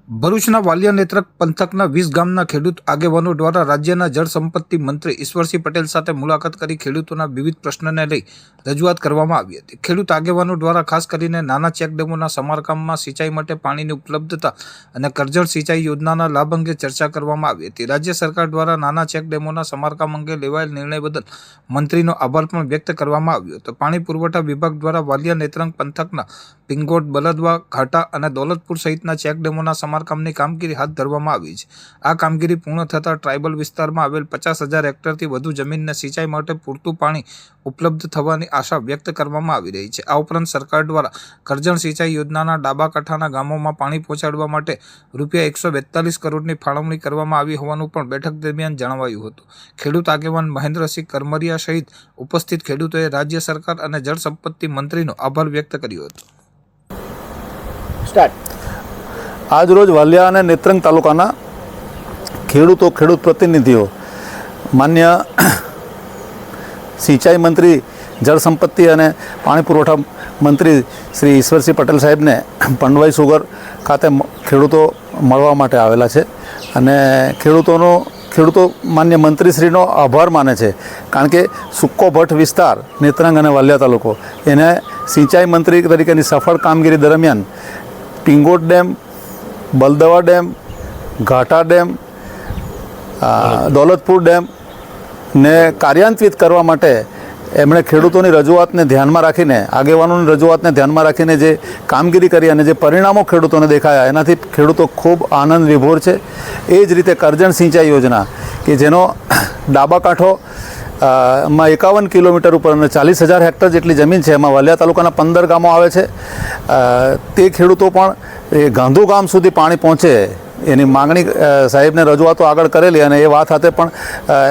ભરૂચના વાલિયા નેત્રંગ પંથકના 20 ગામના ખેડૂત આગેવાનો દ્વારા રાજ્યના જળ સંપત્તિ મંત્રી ઈશ્વરસિંહ પટેલ સાથે મુલાકાત કરી ખેડૂતોના વિવિધ પ્રશ્નોને લઈ રજૂઆત કરવામાં આવી હતી। ખેડૂત આગેવાનો દ્વારા ખાસ કરીને નાના ચેકડેમોના સમારકામમાં સિંચાઈ માટે પાણીની ઉપલબ્ધતા અને કરજણ સિંચાઈ યોજનાના લાભ અંગે ચર્ચા કરવામાં આવી હતી। રાજ્ય સરકાર દ્વારા નાના ચેકડેમોના સમારકામ અંગે લેવાયેલ નિર્ણય બદલ મંત્રીનો આભાર પણ વ્યક્ત કરવામાં આવ્યો હતો। પાણી પુરવઠા વિભાગ દ્વારા વાલિયા નેત્રંગ પંથકના પિંગોટ, બલદવા, ઘાટા અને દોલતપુર સહિતના ચેકડેમોના સમારકામની કામગીરી હાથ ધરવામાં આવી છે। આ કામગીરી પૂર્ણ થતાં ટ્રાયબલ વિસ્તારમાં આવેલ 50,000 હેક્ટરથી વધુ જમીનને સિંચાઈ માટે પૂરતું પાણી ઉપલબ્ધ થવાની આશા વ્યક્ત કરવામાં આવી રહી છે। આ ઉપરાંત સરકાર દ્વારા કરજણ સિંચાઈ યોજનાના ડાબા કાંઠાના ગામોમાં પાણી પહોંચાડવા માટે ₹142 કરોડની ફાળવણી કરવામાં આવી હોવાનું પણ બેઠક દરમિયાન જણાવાયું હતું। ખેડૂત આગેવાન મહેન્દ્રસિંહ કરમરિયા સહિત ઉપસ્થિત ખેડૂતોએ રાજ્ય સરકાર અને જળ સંપત્તિ મંત્રીનો આભાર વ્યક્ત કર્યો હતો। આજ રોજ વાલિયા અને નેત્રંગ તાલુકાના ખેડૂત પ્રતિનિધિઓ માન્ય સિંચાઈ મંત્રી, જળ સંપત્તિ અને પાણી પુરવઠા મંત્રી શ્રી ઈશ્વરસિંહ પટેલ સાહેબને પંડવાઈ સુગર ખાતે ખેડૂતો મળવા માટે આવેલા છે અને ખેડૂતો માન્ય મંત્રીશ્રીનો આભાર માને છે, કારણ કે સુક્કો ભટ્ટ વિસ્તાર નેત્રંગ અને વાલિયા તાલુકો એને સિંચાઈ મંત્રી તરીકેની સફળ કામગીરી દરમિયાન પિંગોટ ડેમ, બલદવા ડેમ, ઘાટા ડેમ, દોલતપુર ડેમ ને કાર્યાન્વિત કરવા માટે એમણે ખેડૂતોની રજૂઆતને ધ્યાનમાં રાખીને, આગેવાનોની રજૂઆતને ધ્યાનમાં રાખીને જે કામગીરી કરી અને જે પરિણામો ખેડૂતોને દેખાયા એનાથી ખેડૂતો ખૂબ આનંદ વિભોર છે। એ જ રીતે કરજણ સિંચાઈ યોજના કે જેનો ડાબા કાંઠો માં 51 કિલોમીટર ઉપર અને 40,000 હેક્ટર જેટલી જમીન છે, એમાં વાલિયા તાલુકાના 15 ગામો આવે છે। તે ખેડૂતો પણ એ ગાંધુ ગામ સુધી પાણી પહોંચે એની માગણી સાહેબને રજૂઆતો આગળ કરેલી અને એ વાત સાથે પણ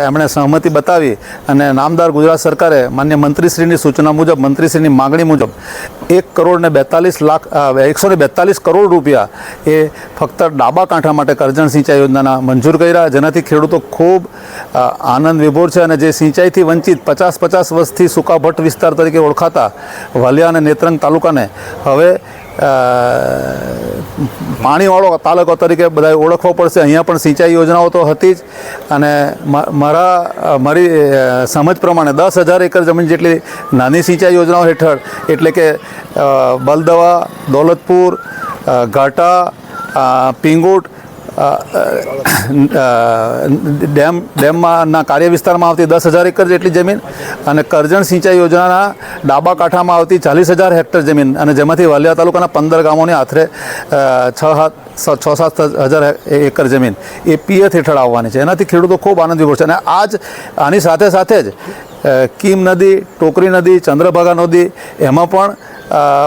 એમણે સહમતિ બતાવી અને નામદાર ગુજરાત સરકારે માન્ય મંત્રીશ્રીની સૂચના મુજબ, મંત્રીશ્રીની માગણી મુજબ 1,42 કરોડ રૂપિયા એ ફક્ત ડાબા કાંઠા માટે કરજણ સિંચાઈ યોજનાના મંજૂર કર્યા, જેનાથી ખેડૂતો ખૂબ આનંદ વિભોર છે અને જે સિંચાઈથી વંચિત 50 વર્ષથી સૂકા ભટ્ટ વિસ્તાર તરીકે ઓળખાતા વાલિયા અને નેત્રંગ તાલુકાને હવે પાણીવાળો તાલુકો તરીકે બધાએ ઓળખવો પડશે। અહીંયા પણ સિંચાઈ યોજનાઓ તો હતી જ અને મારી સમજ પ્રમાણે 10,000 એકર જમીન જેટલી નાની સિંચાઈ યોજનાઓ હેઠળ, એટલે કે બલદવા, દોલતપુર, ઘાટા, પિંગોટ ડેમના કાર્ય વિસ્તારમાં આવતી 10,000 એકર જેટલી જમીન અને કરજણ સિંચાઈ યોજનાના ડાબા કાંઠામાં આવતી 40,000 હેક્ટર જમીન અને જેમાંથી વાલિયા તાલુકાના 15 ગામોની આશરે 6-7 એકર જમીન એ પિયત હેઠળ આવવાની છે। એનાથી ખેડૂતો ખૂબ આનંદ વિભોર છે અને આની સાથે જ કીમ નદી, ટોકરી નદી, ચંદ્રભાગા નદી એમાં પણ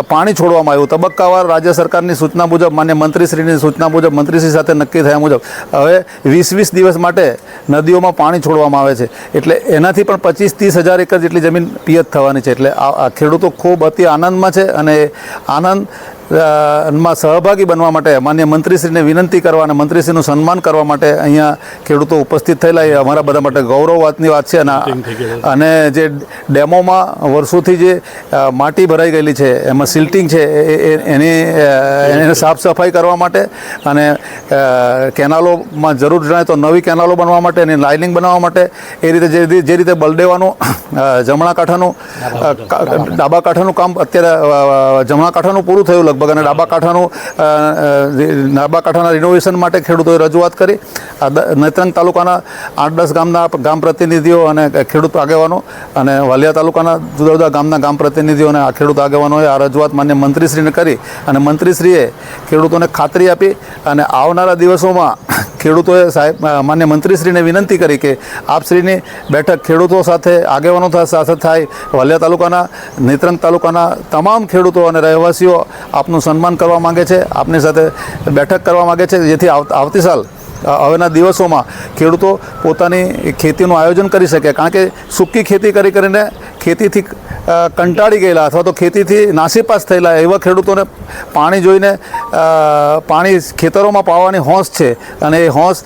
પાણી છોડવામાં આવ્યું। તબક્કાવાર રાજ્ય સરકારની સૂચના મુજબ, માન્ય મંત્રીશ્રીની સૂચના મુજબ, મંત્રીશ્રી સાથે નક્કી થયા મુજબ હવે 20 દિવસ માટે નદીઓમાં પાણી છોડવામાં આવે છે, એટલે એનાથી પણ 25-30 હજાર એકર જેટલી જમીન પિયત થવાની છે। એટલે આ ખેડૂતો ખૂબ અતિ આનંદમાં છે અને આનંદમાં સહભાગી બનવા માટે માન્ય મંત્રીશ્રીને વિનંતી કરવા અને મંત્રીશ્રીનું સન્માન કરવા માટે અહીંયા ખેડૂતો ઉપસ્થિત થયેલા એ અમારા બધા માટે ગૌરવ વાતની વાત છે। અને જે ડેમોમાં વર્ષોથી જે માટી ભરાઈ ગયેલી છે એમાં સિલ્ટિંગ છે એને સાફ સફાઈ કરવા માટે અને કેનાલોમાં જરૂર જણાય તો નવી કેનાલો બનવા માટે, એની લાઇનિંગ બનાવવા માટે એ રીતે જે રીતે બલદેવાનું જમણા કાંઠાનું ડાબા કાંઠાનું કામ અત્યારે જમણા કાંઠાનું પૂરું થયું લગભગ અને ડાબા કાંઠાના રિનોવેશન માટે ખેડૂતોએ રજૂઆત કરી। નેત્રંગ તાલુકાના 8-10 ગામના ગામ પ્રતિનિધિઓ અને ખેડૂત આગેવાનો અને વાલિયા તાલુકાના જુદા જુદા ગામના ગામ પ્રતિનિધિઓ અને ખેડૂત આગેવાનોએ આ રજૂઆત માન્ય મંત્રીશ્રીને કરી અને મંત્રીશ્રીએ ખેડૂતોને ખાતરી આપી અને આવનારા દિવસોમાં ખેડૂતોએ માન્ય મંત્રીશ્રીને વિનંતી કરી કે આપશ્રીની બેઠક ખેડૂતો સાથે, આગેવાનો સાથે થાય। વાલિયા તાલુકાના, નેત્રંગ તાલુકાના તમામ ખેડૂતો અને રહેવાસીઓ આપનું સન્માન કરવા માગે છે, આપની સાથે બેઠક કરવા માગે છે, જેથી આવતી સાલ હવેના દિવસોમાં ખેડૂતો પોતાની ખેતીનું આયોજન કરી શકે, કારણ કે સૂકી ખેતી કરીને ખેતીથી કંટાળી ગયેલા અથવા તો ખેતીથી નાસીપાસ થયેલા એવા ખેડૂતોને પાણી જોઈને પાણી ખેતરોમાં પાવાની હોંશ છે અને એ હોંશ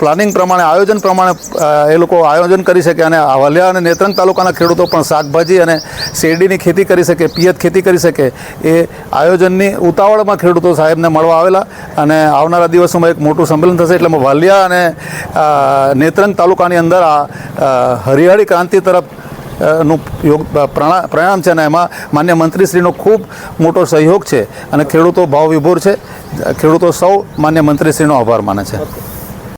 પ્લાનિંગ પ્રમાણે આયોજન પ્રમાણે એ લોકો આયોજન કરી શકે અને વાલિયા અને નેત્રંગ તાલુકાના ખેડૂતો પણ શાકભાજી અને શેરડીની ખેતી કરી શકે, પિયત ખેતી કરી શકે એ આયોજનની ઉતાવળમાં ખેડૂતો સાહેબને મળવા આવેલા અને આવનારા દિવસોમાં એક મોટું સંમેલન થશે. એટલે વાલિયા અને નેત્રંગ તાલુકાની અંદર આ હરિયાળી ક્રાંતિ તરફ નું પરિણામ છે અને એમાં માન્ય મંત્રીશ્રીનો ખૂબ મોટો સહયોગ છે અને ખેડૂતો ભાવ વિભોર છે. ખેડૂતો સૌ માન્ય મંત્રીશ્રીનો આભાર માને છે.